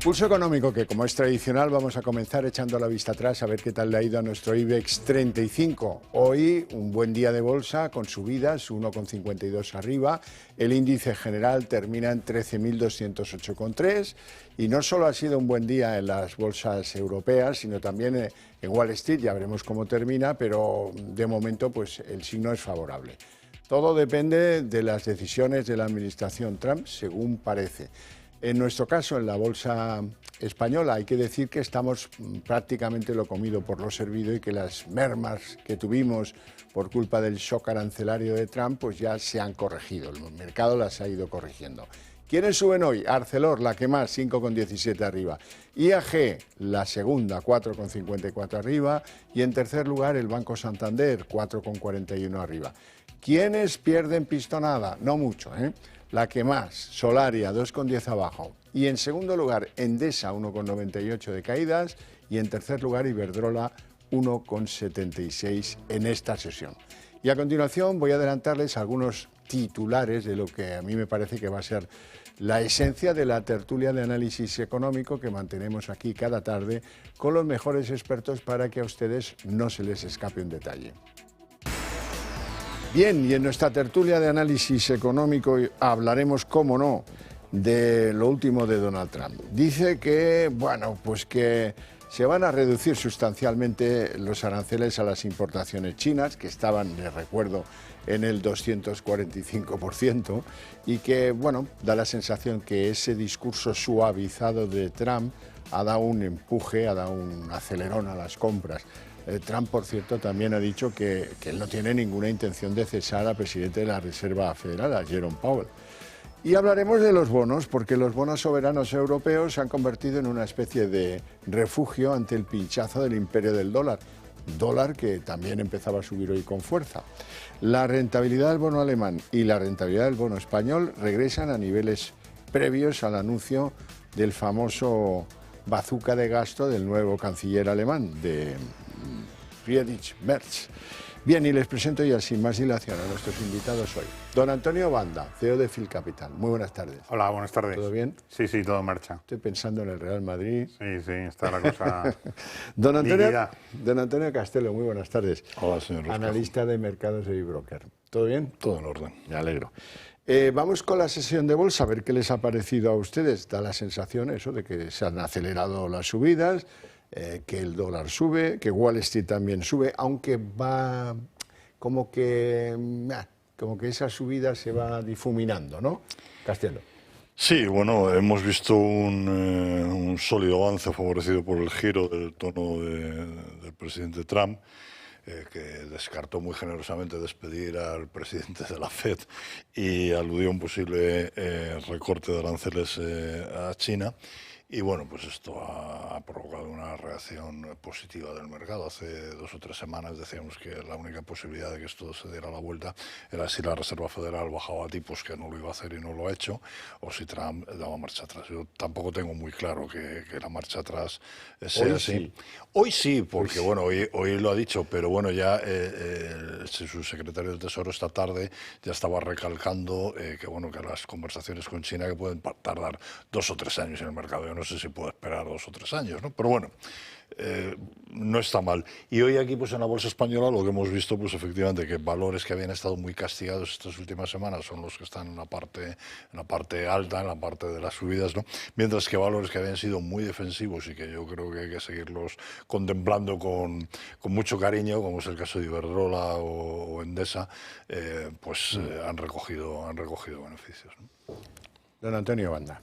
Pulso económico que, como es tradicional, vamos a comenzar echando la vista atrás a ver qué tal le ha ido a nuestro IBEX 35. Hoy, un buen día de bolsa con subidas, 1,52 arriba. El índice general termina en 13.208,3. Y no solo ha sido un buen día en las bolsas europeas, sino también en Wall Street. Ya veremos cómo termina, pero de momento pues, el signo es favorable. Todo depende de las decisiones de la administración Trump, según parece. En nuestro caso, en la bolsa española, hay que decir que estamos prácticamente lo comido por lo servido y que las mermas que tuvimos por culpa del shock arancelario de Trump pues ya se han corregido. El mercado las ha ido corrigiendo. ¿Quiénes suben hoy? Arcelor, la que más, 5,17 arriba. IAG, la segunda, 4,54 arriba. Y en tercer lugar, el Banco Santander, 4,41 arriba. ¿Quiénes pierden pistonada? No mucho, ¿eh? La que más, Solaria, 2,10 abajo. Y en segundo lugar, Endesa, 1,98 de caídas. Y en tercer lugar, Iberdrola, 1,76 en esta sesión. Y a continuación voy a adelantarles algunos titulares de lo que a mí me parece que va a ser la esencia de la tertulia de análisis económico que mantenemos aquí cada tarde con los mejores expertos para que a ustedes no se les escape un detalle. Bien, y en nuestra tertulia de análisis económico hablaremos, cómo no, de lo último de Donald Trump. Dice que, bueno, pues que se van a reducir sustancialmente los aranceles a las importaciones chinas, que estaban, les recuerdo, en el 245%, y que, bueno, da la sensación que ese discurso suavizado de Trump ha dado un empuje, ha dado un acelerón a las compras. Trump, por cierto, también ha dicho que él no tiene ninguna intención de cesar al presidente de la Reserva Federal, a Jerome Powell. Y hablaremos de los bonos, porque los bonos soberanos europeos se han convertido en una especie de refugio ante el pinchazo del imperio del dólar. Dólar que también empezaba a subir hoy con fuerza. La rentabilidad del bono alemán y la rentabilidad del bono español regresan a niveles previos al anuncio del famoso bazooka de gasto del nuevo canciller alemán, de Friedrich Merz. Bien, y les presento ya sin más dilación a nuestros invitados hoy. Don Antonio Banda, CEO de Phil Capital. Muy buenas tardes. Hola, buenas tardes. ¿Todo bien? Sí, todo en marcha. Estoy pensando en el Real Madrid. Sí, está la cosa Don dividida. Antonio Castelo, muy buenas tardes. Hola, señor Roscajo. Analista de mercados de eBroker. ¿Todo bien? Todo en orden. Me alegro. Vamos con la sesión de bolsa, a ver qué les ha parecido a ustedes. Da la sensación eso de que se han acelerado las subidas, que el dólar sube, que Wall Street también sube, aunque va como que esa subida se va difuminando, ¿no? Castelo. Sí, bueno, hemos visto un sólido avance favorecido por el giro del tono del presidente Trump, que descartó muy generosamente despedir al presidente de la FED y aludió a un posible recorte de aranceles a China. Y bueno, pues esto ha provocado una reacción positiva del mercado. Hace 2 o 3 semanas decíamos que la única posibilidad de que esto se diera la vuelta era si la Reserva Federal bajaba tipos, que no lo iba a hacer y no lo ha hecho, o si Trump daba marcha atrás. Yo tampoco tengo muy claro que la marcha atrás sea Hoy así. sí. Hoy sí, porque bueno, hoy lo ha dicho, pero bueno, ya su secretario del Tesoro esta tarde ya estaba recalcando que bueno, que las conversaciones con China que pueden tardar 2 o 3 años en el mercado. Yo no sé si puedo esperar 2 o 3 años, ¿no? Pero bueno, no está mal. Y hoy aquí, pues en la bolsa española, lo que hemos visto, pues efectivamente, que valores que habían estado muy castigados estas últimas semanas son los que están en la parte alta, en la parte de las subidas, ¿no? Mientras que valores que habían sido muy defensivos y que yo creo que hay que seguirlos contemplando con mucho cariño, como es el caso de Iberdrola o Endesa, han recogido beneficios, ¿no? Don Antonio Banda.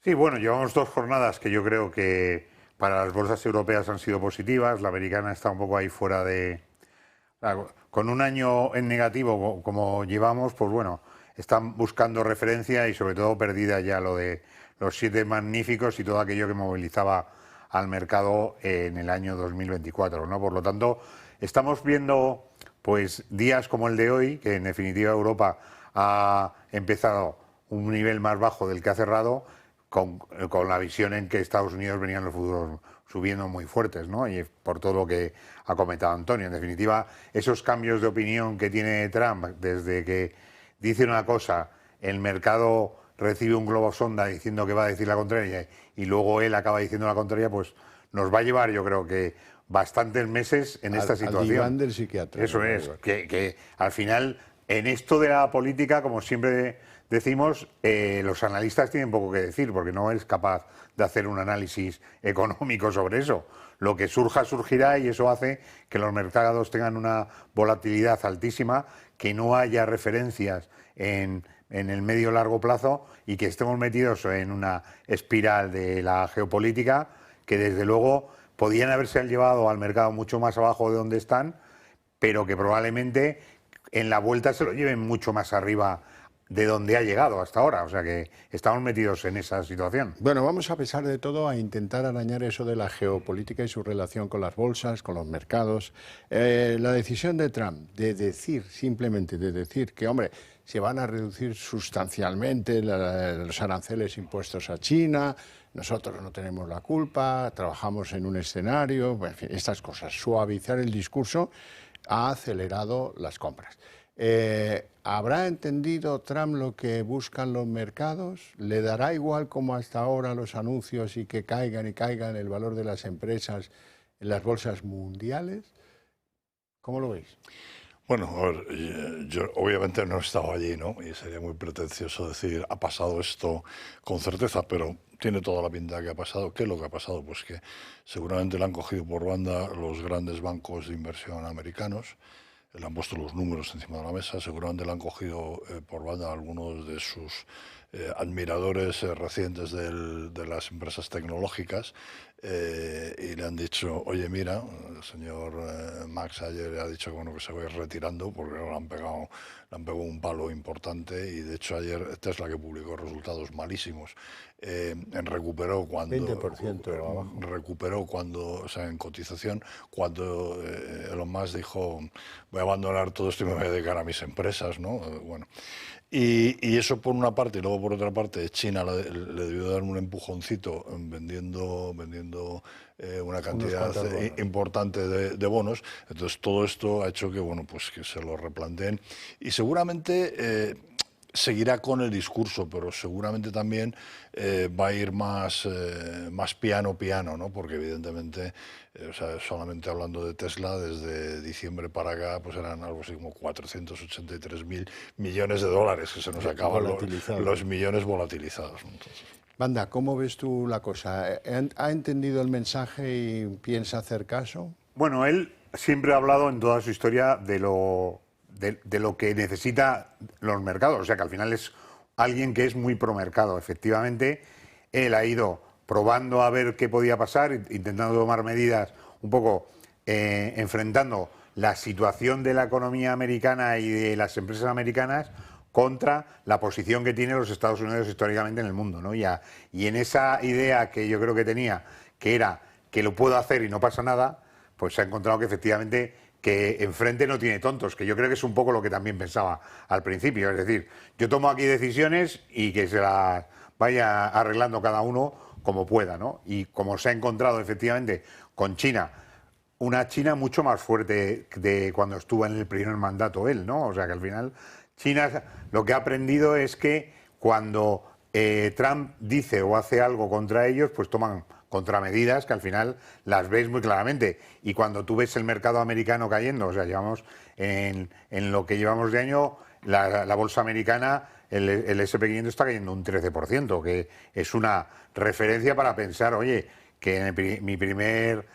Sí, bueno, llevamos 2 jornadas que yo creo que para las bolsas europeas han sido positivas. La americana está un poco ahí fuera de... Con un año en negativo como llevamos, pues bueno, están buscando referencia y sobre todo perdida ya lo de los 7 magníficos y todo aquello que movilizaba al mercado en el año 2024, ¿no? Por lo tanto, estamos viendo pues días como el de hoy, que en definitiva Europa ha empezado un nivel más bajo del que ha cerrado, con la visión en que Estados Unidos venían los futuros subiendo muy fuertes, ¿no? Y por todo lo que ha comentado Antonio. En definitiva, esos cambios de opinión que tiene Trump desde que dice una cosa, el mercado recibe un globo sonda diciendo que va a decir la contraria y luego él acaba diciendo la contraria, pues nos va a llevar, yo creo que bastantes meses en esta situación. Al diván del psiquiatra. Eso es, que al final, en esto de la política, como siempre decimos, los analistas tienen poco que decir, porque no es capaz de hacer un análisis económico sobre eso. Lo que surja, surgirá, y eso hace que los mercados tengan una volatilidad altísima, que no haya referencias en el medio largo plazo y que estemos metidos en una espiral de la geopolítica que desde luego podían haberse llevado al mercado mucho más abajo de donde están, pero que probablemente en la vuelta se lo lleven mucho más arriba de donde ha llegado hasta ahora. O sea que estamos metidos en esa situación. Bueno, vamos a pesar de todo a intentar arañar eso de la geopolítica y su relación con las bolsas, con los mercados. La decisión de Trump de decir, simplemente de decir que, hombre, se van a reducir sustancialmente los aranceles impuestos a China, nosotros no tenemos la culpa, trabajamos en un escenario, en fin, estas cosas, suavizar el discurso ha acelerado las compras. ¿Habrá entendido Trump lo que buscan los mercados? ¿Le dará igual como hasta ahora los anuncios y que caigan y caigan el valor de las empresas en las bolsas mundiales? ¿Cómo lo veis? Bueno, a ver, yo obviamente no he estado allí, ¿no? Y sería muy pretencioso decir, ha pasado esto con certeza, pero tiene toda la pinta que ha pasado. ¿Qué es lo que ha pasado? Pues que seguramente le han cogido por banda los grandes bancos de inversión americanos, le han puesto los números encima de la mesa, seguramente le han cogido por banda algunos de sus admiradores recientes de las empresas tecnológicas y le han dicho, oye, mira, el señor Max ayer ha dicho que, bueno, que se va a ir retirando porque le han pegado un palo importante y de hecho ayer Tesla, que publicó resultados malísimos, recuperó cuando 20% abajo. Recuperó cuando, o sea, en cotización, cuando Elon Musk dijo, voy a abandonar todo esto y me voy a dedicar a mis empresas, ¿no? Bueno, y eso por una parte, y luego por otra parte China le debió dar un empujoncito vendiendo una cantidad importante de bonos. Entonces todo esto ha hecho que, bueno, pues que se lo replanteen y seguramente seguirá con el discurso, pero seguramente también va a ir más piano, ¿no? Porque evidentemente, o sea, solamente hablando de Tesla, desde diciembre para acá, pues eran algo así como 483.000 millones de dólares, que se nos acaban los millones volatilizados. Entonces, Banda, ¿cómo ves tú la cosa? ¿Ha entendido el mensaje y piensa hacer caso? Bueno, él siempre ha hablado en toda su historia de lo que necesita los mercados, o sea que al final es alguien que es muy pro mercado. Efectivamente, él ha ido probando a ver qué podía pasar, intentando tomar medidas un poco enfrentando la situación de la economía americana y de las empresas americanas contra la posición que tienen los Estados Unidos históricamente en el mundo, ¿no? Y en esa idea que yo creo que tenía, que era que lo puedo hacer y no pasa nada, pues se ha encontrado que efectivamente que enfrente no tiene tontos, que yo creo que es un poco lo que también pensaba al principio. Es decir, yo tomo aquí decisiones y que se las vaya arreglando cada uno como pueda, ¿no? Y como se ha encontrado efectivamente con China, una China mucho más fuerte de cuando estuvo en el primer mandato él, ¿no? O sea que al final China lo que ha aprendido es que cuando Trump dice o hace algo contra ellos, pues toman contramedidas que al final las ves muy claramente. Y cuando tú ves el mercado americano cayendo, o sea, llevamos en lo que llevamos de año, la bolsa americana, el S&P 500 está cayendo un 13%, que es una referencia para pensar, oye, que en mi primer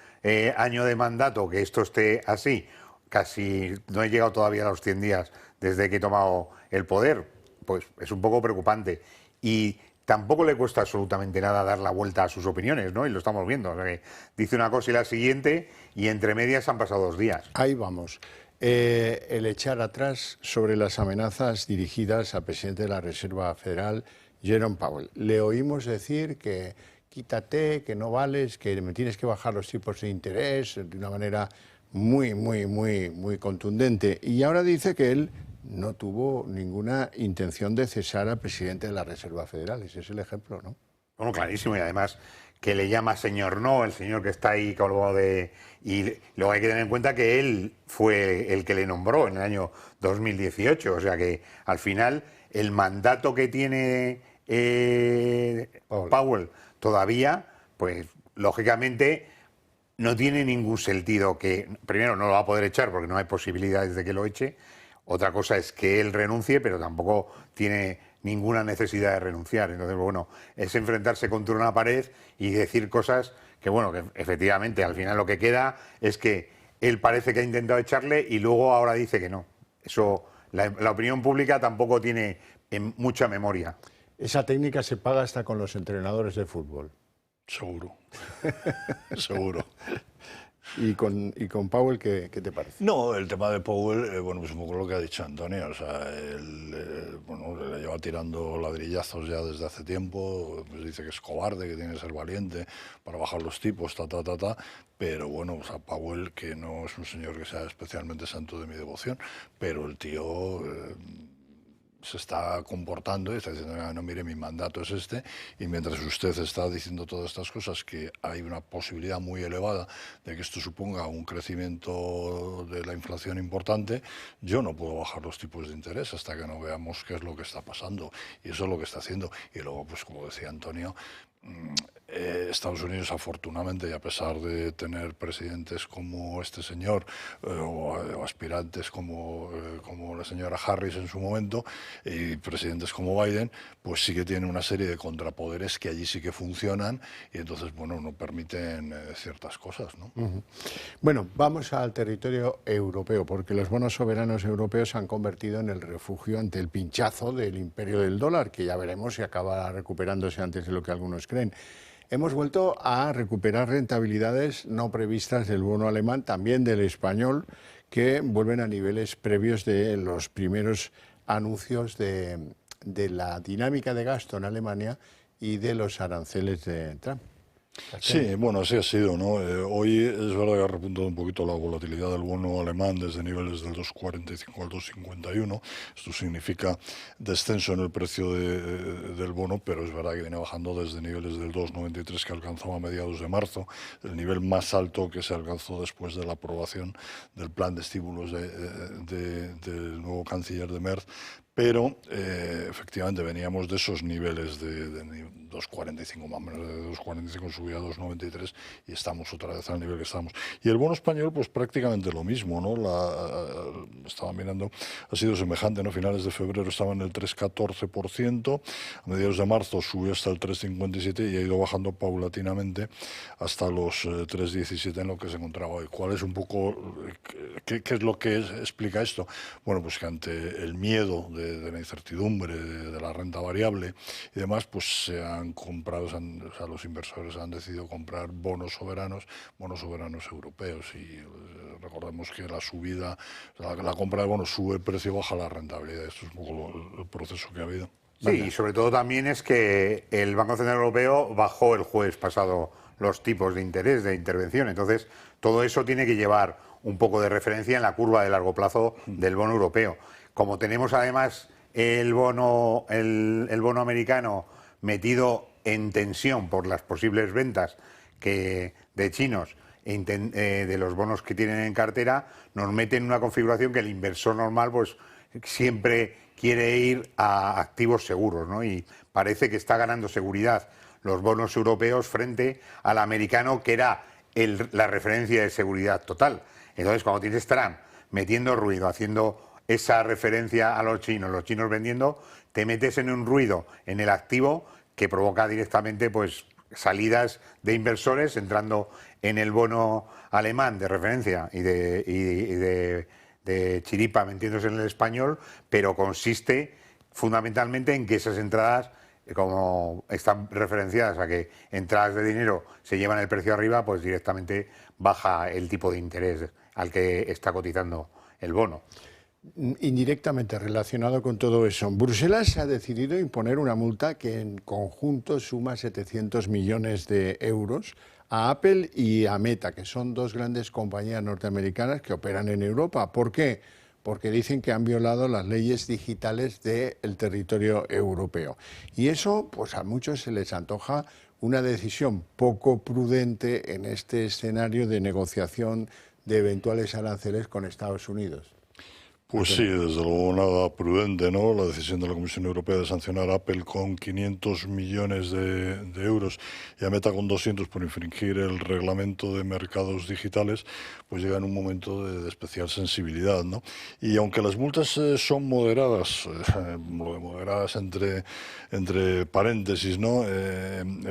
año de mandato, que esto esté así, casi no he llegado todavía a los 100 días desde que he tomado el poder, pues es un poco preocupante. Y tampoco le cuesta absolutamente nada dar la vuelta a sus opiniones, ¿no? Y lo estamos viendo. O sea, que dice una cosa y la siguiente, y entre medias han pasado 2 días. Ahí vamos. El echar atrás sobre las amenazas dirigidas al presidente de la Reserva Federal, Jerome Powell. Le oímos decir que quítate, que no vales, que me tienes que bajar los tipos de interés de una manera muy contundente. Y ahora dice que él no tuvo ninguna intención de cesar al presidente de la Reserva Federal. Ese es el ejemplo, ¿no? Bueno, clarísimo, y además que le llama señor no, el señor que está ahí colgado de... Y luego hay que tener en cuenta que él fue el que le nombró en el año 2018, o sea que al final el mandato que tiene Powell todavía, pues lógicamente no tiene ningún sentido que, primero, no lo va a poder echar porque no hay posibilidades de que lo eche. Otra cosa es que él renuncie, pero tampoco tiene ninguna necesidad de renunciar. Entonces, bueno, es enfrentarse contra una pared y decir cosas que, bueno, que efectivamente al final lo que queda es que él parece que ha intentado echarle y luego ahora dice que no. Eso, la opinión pública tampoco tiene mucha memoria. Esa técnica se paga hasta con los entrenadores de fútbol. Seguro. Seguro. ¿Y con Powell qué te parece? No, el tema de Powell, bueno, pues un poco lo que ha dicho Antonio, o sea, él, bueno, le lleva tirando ladrillazos ya desde hace tiempo, pues dice que es cobarde, que tiene que ser valiente para bajar los tipos, pero bueno, o sea, Powell, que no es un señor que sea especialmente santo de mi devoción, pero el tío se está comportando y está diciendo, no, mire, mi mandato es este, y mientras usted está diciendo todas estas cosas, que hay una posibilidad muy elevada de que esto suponga un crecimiento de la inflación importante, yo no puedo bajar los tipos de interés hasta que no veamos qué es lo que está pasando, y eso es lo que está haciendo. Y luego, pues como decía Antonio, Estados Unidos, afortunadamente, y a pesar de tener presidentes como este señor o aspirantes como la señora Harris en su momento y presidentes como Biden, pues sí que tiene una serie de contrapoderes que allí sí que funcionan y entonces, bueno, no permiten ciertas cosas, ¿no? Bueno, vamos al territorio europeo, porque los bonos soberanos europeos se han convertido en el refugio ante el pinchazo del imperio del dólar, que ya veremos si acaba recuperándose antes de lo que algunos creen. Hemos vuelto a recuperar rentabilidades no previstas del bono alemán, también del español, que vuelven a niveles previos de los primeros anuncios de la dinámica de gasto en Alemania y de los aranceles de Trump. Sí, bueno, así ha sido, ¿no? Hoy es verdad que ha repuntado un poquito la volatilidad del bono alemán desde niveles del 2,45 al 2,51. Esto significa descenso en el precio del bono, pero es verdad que viene bajando desde niveles del 2,93 que alcanzó a mediados de marzo, el nivel más alto que se alcanzó después de la aprobación del plan de estímulos del nuevo canciller de Merz. Pero efectivamente veníamos de esos niveles de 2,45 más o menos, de 2,45 subía a 2,93 y estamos otra vez al nivel que estamos. Y el bono español pues prácticamente lo mismo, ¿no? Estaba mirando, ha sido semejante, ¿no? Finales de febrero estaba en el 3,14%, a mediados de marzo subió hasta el 3,57 y ha ido bajando paulatinamente hasta los 3,17 en lo que se encontraba hoy. ¿Cuál es un poco, qué es lo que explica esto? Bueno, pues que ante el miedo de la incertidumbre, de la renta variable y demás, pues se han comprado, o sea, los inversores han decidido comprar bonos soberanos europeos y recordemos que la subida, la compra de bonos sube el precio, baja la rentabilidad. Esto es un poco el proceso que ha habido. Sí, y sobre todo también es que el Banco Central Europeo bajó el jueves pasado los tipos de interés de intervención. Entonces, todo eso tiene que llevar un poco de referencia en la curva de largo plazo del bono europeo. Como tenemos además el bono americano metido en tensión por las posibles ventas de chinos de los bonos que tienen en cartera, nos mete en una configuración que el inversor normal pues siempre quiere ir a activos seguros, ¿no? Y parece que está ganando seguridad los bonos europeos frente al americano, que era la referencia de seguridad total. Entonces, cuando tienes Trump metiendo ruido, haciendo esa referencia a los chinos vendiendo, te metes en un ruido en el activo que provoca directamente pues salidas de inversores entrando en el bono alemán de referencia y de chiripa metiéndose en el español, pero consiste fundamentalmente en que esas entradas, como están referenciadas a que entradas de dinero se llevan el precio arriba, pues directamente baja el tipo de interés al que está cotizando el bono. Indirectamente relacionado con todo eso, Bruselas ha decidido imponer una multa que en conjunto suma 700 millones de euros a Apple y a Meta, que son dos grandes compañías norteamericanas que operan en Europa. ¿Por qué? Porque dicen que han violado las leyes digitales del territorio europeo. Y eso, pues a muchos se les antoja una decisión poco prudente en este escenario de negociación de eventuales aranceles con Estados Unidos. Pues sí, desde luego nada prudente, ¿no? La decisión de la Comisión Europea de sancionar a Apple con 500 millones de euros y a Meta con 200 por infringir el reglamento de mercados digitales, pues llega en un momento de especial sensibilidad, ¿no? Y aunque las multas son moderadas, moderadas entre paréntesis, ¿no?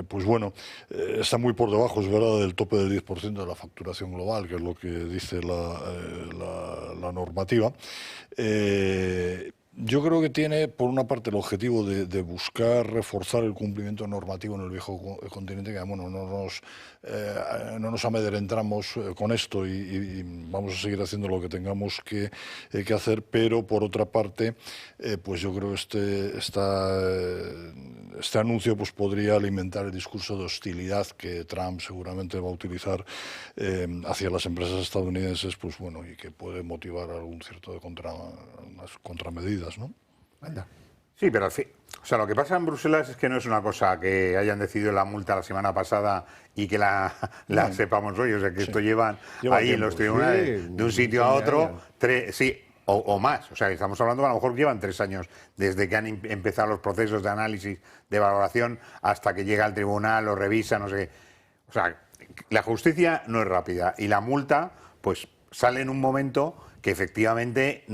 Pues bueno, está muy por debajo, es verdad, del tope del 10% de la facturación global, que es lo que dice la normativa. Yo creo que tiene, por una parte, el objetivo de buscar reforzar el cumplimiento normativo en el viejo continente, que bueno, no nos amedrentamos con esto y vamos a seguir haciendo lo que tengamos que hacer, pero por otra parte, pues yo creo que este anuncio pues podría alimentar el discurso de hostilidad que Trump seguramente va a utilizar hacia las empresas estadounidenses, pues bueno, y que puede motivar algún cierto de unas contramedidas, ¿no? Anda. Sí, pero al fin, o sea, lo que pasa en Bruselas es que no es una cosa que hayan decidido la multa la semana pasada y que la sepamos hoy, o sea, que esto lleva ahí tiempo, en los tribunales de un sitio a otro, o más, o sea, estamos hablando que a lo mejor llevan 3 años desde que han empezado los procesos de análisis, de valoración, hasta que llega al tribunal, lo revisa, no sé, o sea, la justicia no es rápida y la multa, pues sale en un momento que efectivamente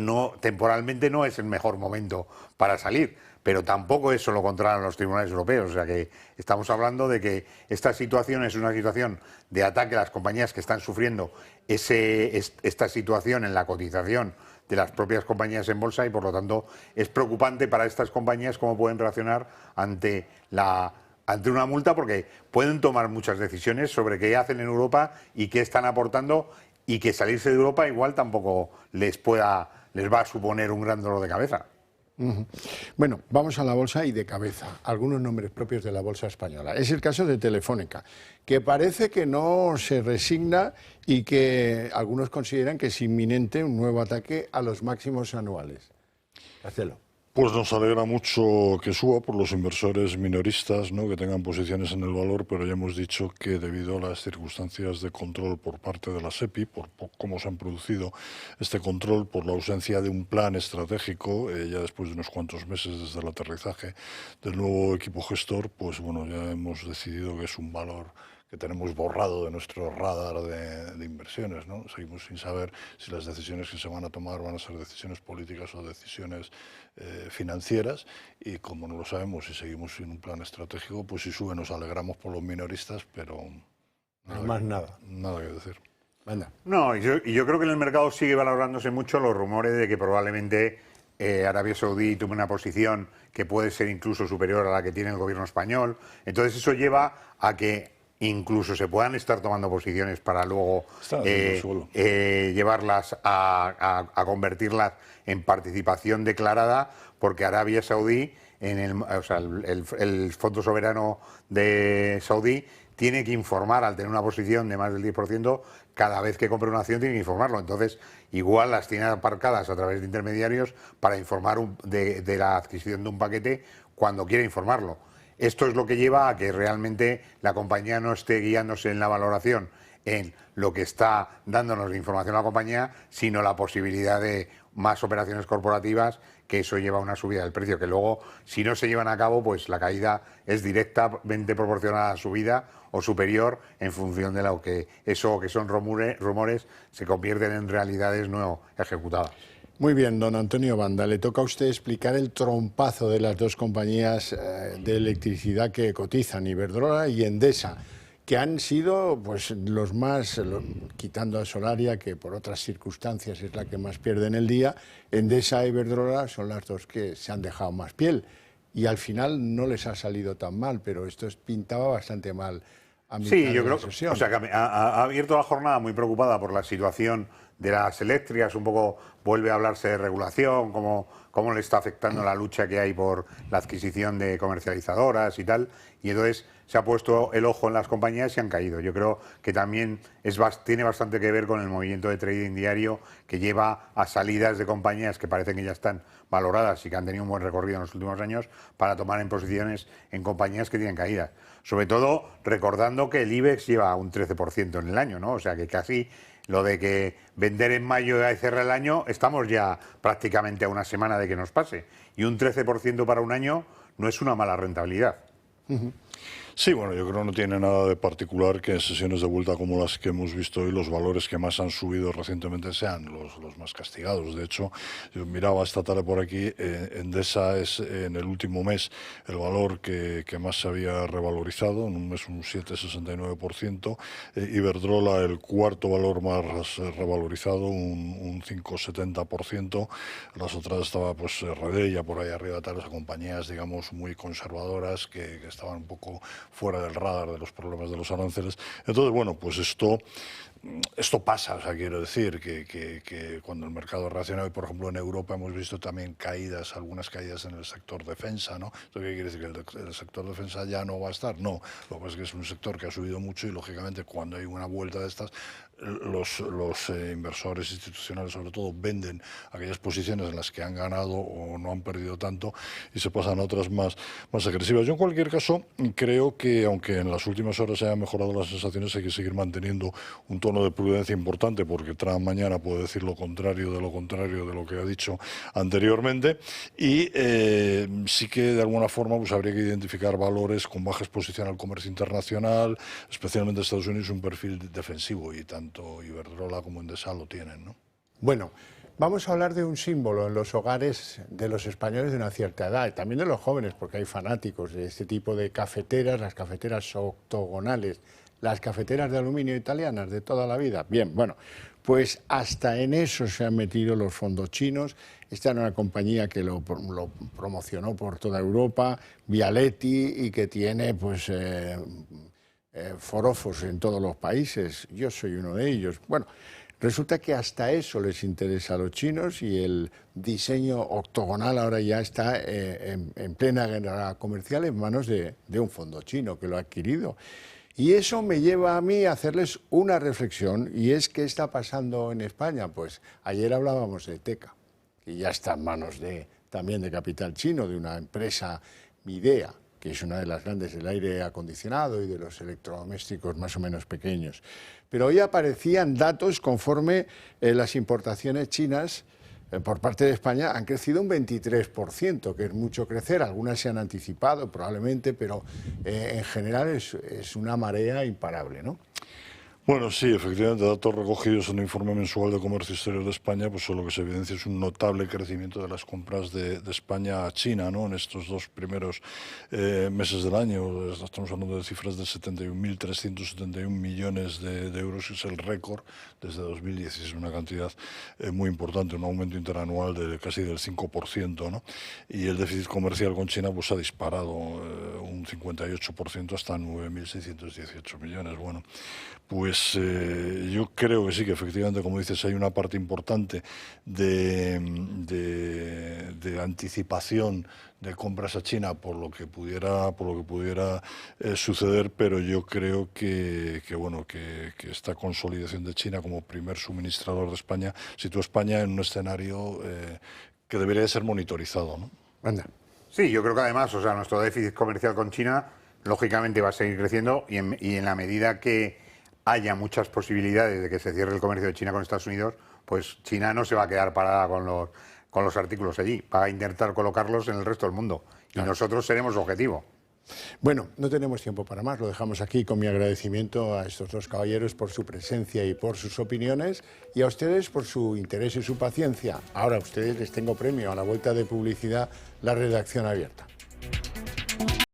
temporalmente no es el mejor momento para salir, pero tampoco eso lo controlan los tribunales europeos. O sea que estamos hablando de que esta situación es una situación de ataque a las compañías que están sufriendo esta situación en la cotización de las propias compañías en bolsa y por lo tanto es preocupante para estas compañías cómo pueden reaccionar ante una multa, porque pueden tomar muchas decisiones sobre qué hacen en Europa y qué están aportando, y que salirse de Europa igual tampoco les va a suponer un gran dolor de cabeza. Bueno, vamos a la bolsa y de cabeza. Algunos nombres propios de la bolsa española. Es el caso de Telefónica, que parece que no se resigna y que algunos consideran que es inminente un nuevo ataque a los máximos anuales. Marcelo. Pues nos alegra mucho que suba por los inversores minoristas, ¿no?, que tengan posiciones en el valor, pero ya hemos dicho que debido a las circunstancias de control por parte de la SEPI, por cómo se han producido este control, por la ausencia de un plan estratégico, ya después de unos cuantos meses desde el aterrizaje del nuevo equipo gestor, pues bueno, ya hemos decidido que es un valor que tenemos borrado de nuestro radar de inversiones, ¿no? Seguimos sin saber si las decisiones que se van a tomar van a ser decisiones políticas o decisiones financieras, y como no lo sabemos y seguimos sin un plan estratégico, pues si sube nos alegramos por los minoristas, pero nada que decir. Anda. No, y yo creo que en el mercado sigue valorándose mucho los rumores de que probablemente Arabia Saudí tome una posición que puede ser incluso superior a la que tiene el gobierno español. Entonces eso lleva a que incluso se puedan estar tomando posiciones para luego llevarlas a convertirlas en participación declarada, porque Arabia Saudí, el Fondo Soberano de Saudí, tiene que informar, al tener una posición de más del 10%, cada vez que compre una acción tiene que informarlo. Entonces, igual las tiene aparcadas a través de intermediarios para informar de la adquisición de un paquete cuando quiere informarlo. Esto es lo que lleva a que realmente la compañía no esté guiándose en la valoración en lo que está dándonos de información a la compañía, sino la posibilidad de más operaciones corporativas, que eso lleva a una subida del precio, que luego, si no se llevan a cabo, pues la caída es directamente proporcional a la subida o superior, en función de lo que eso que son rumores se convierten en realidades no ejecutadas. Muy bien, don Antonio Banda, le toca a usted explicar el trompazo de las dos compañías de electricidad que cotizan, Iberdrola y Endesa, que han sido pues los más, quitando a Solaria, que por otras circunstancias es la que más pierde en el día, Endesa e Iberdrola son las dos que se han dejado más piel. Y al final no les ha salido tan mal, pero esto pintaba bastante mal a mitad de la sesión. O sea, que ha abierto la jornada muy preocupada por la situación de las eléctricas, un poco vuelve a hablarse de regulación, cómo le está afectando la lucha que hay por la adquisición de comercializadoras y tal, y entonces se ha puesto el ojo en las compañías y han caído. Yo creo que también tiene bastante que ver con el movimiento de trading diario que lleva a salidas de compañías que parecen que ya están valoradas y que han tenido un buen recorrido en los últimos años para tomar en posiciones en compañías que tienen caídas. Sobre todo recordando que el IBEX lleva un 13% en el año, ¿no? O sea que casi Lo de que vender en mayo y cerrar el año, estamos ya prácticamente a una semana de que nos pase. Y un 13% para un año no es una mala rentabilidad. Sí, bueno, yo creo que no tiene nada de particular que en sesiones de vuelta como las que hemos visto hoy los valores que más han subido recientemente sean los más castigados. De hecho, yo miraba esta tarde por aquí, Endesa es en el último mes el valor que más se había revalorizado, en un mes un 7,69%, Iberdrola el cuarto valor más revalorizado, un 5,70%, las otras estaba pues Redeia por ahí arriba, tales compañías digamos muy conservadoras que estaban un poco fuera del radar de los problemas de los aranceles. Entonces, bueno, pues esto pasa, o sea, quiero decir que cuando el mercado reacciona, y por ejemplo en Europa hemos visto también caídas, algunas caídas en el sector defensa, ¿no? ¿Esto qué quiere decir? ¿Que el sector defensa ya no va a estar? No, lo que pasa es que es un sector que ha subido mucho y lógicamente cuando hay una vuelta de estas, los inversores institucionales sobre todo venden aquellas posiciones en las que han ganado o no han perdido tanto y se pasan a otras más agresivas. Yo en cualquier caso creo que aunque en las últimas horas se hayan mejorado las sensaciones, hay que seguir manteniendo un tono de prudencia importante porque Trump mañana puede decir lo contrario de lo que ha dicho anteriormente y sí que de alguna forma pues habría que identificar valores con baja exposición al comercio internacional, especialmente Estados Unidos, un perfil defensivo y tanto Iberdrola como Endesa lo tienen, ¿no? Bueno, vamos a hablar de un símbolo en los hogares de los españoles de una cierta edad y también de los jóvenes, porque hay fanáticos de este tipo de cafeteras, las cafeteras octogonales, las cafeteras de aluminio italianas de toda la vida. Bien, bueno, pues hasta en eso se han metido los fondos chinos. Esta era una compañía que lo promocionó por toda Europa, Vialetti, y que tiene pues forofos en todos los países. Yo soy uno de ellos. Bueno, resulta que hasta eso les interesa a los chinos y el diseño octogonal ahora ya está en plena guerra comercial en manos de un fondo chino que lo ha adquirido. Y eso me lleva a mí a hacerles una reflexión, y es ¿qué está pasando en España? Pues ayer hablábamos de Teca, que ya está en manos también de capital chino, de una empresa Midea, que es una de las grandes del aire acondicionado y de los electrodomésticos más o menos pequeños. Pero hoy aparecían datos conforme las importaciones chinas por parte de España han crecido un 23%, que es mucho crecer. Algunas se han anticipado probablemente, pero en general es una marea imparable, ¿no? Bueno, sí, efectivamente, datos recogidos en el informe mensual de comercio exterior de España, pues lo que se evidencia es un notable crecimiento de las compras de España a China, ¿no? En estos dos primeros meses del año, estamos hablando de cifras de 71.371 millones de euros, que es el récord desde 2010, es una cantidad muy importante, un aumento interanual de casi del 5%, ¿no? Y el déficit comercial con China pues ha disparado un 58% hasta 9.618 millones. Bueno, pues yo creo que sí, que efectivamente, como dices, hay una parte importante de anticipación de compras a China por lo que pudiera suceder, pero yo creo que esta consolidación de China como primer suministrador de España sitúa a España en un escenario que debería ser monitorizado, ¿no? Anda. Sí, yo creo que además, o sea, nuestro déficit comercial con China lógicamente va a seguir creciendo y en la medida que haya muchas posibilidades de que se cierre el comercio de China con Estados Unidos, pues China no se va a quedar parada con los artículos allí, va a intentar colocarlos en el resto del mundo y nosotros seremos objetivo. Bueno, no tenemos tiempo para más, lo dejamos aquí con mi agradecimiento a estos dos caballeros por su presencia y por sus opiniones y a ustedes por su interés y su paciencia. Ahora a ustedes les tengo premio, a la vuelta de publicidad, la redacción abierta.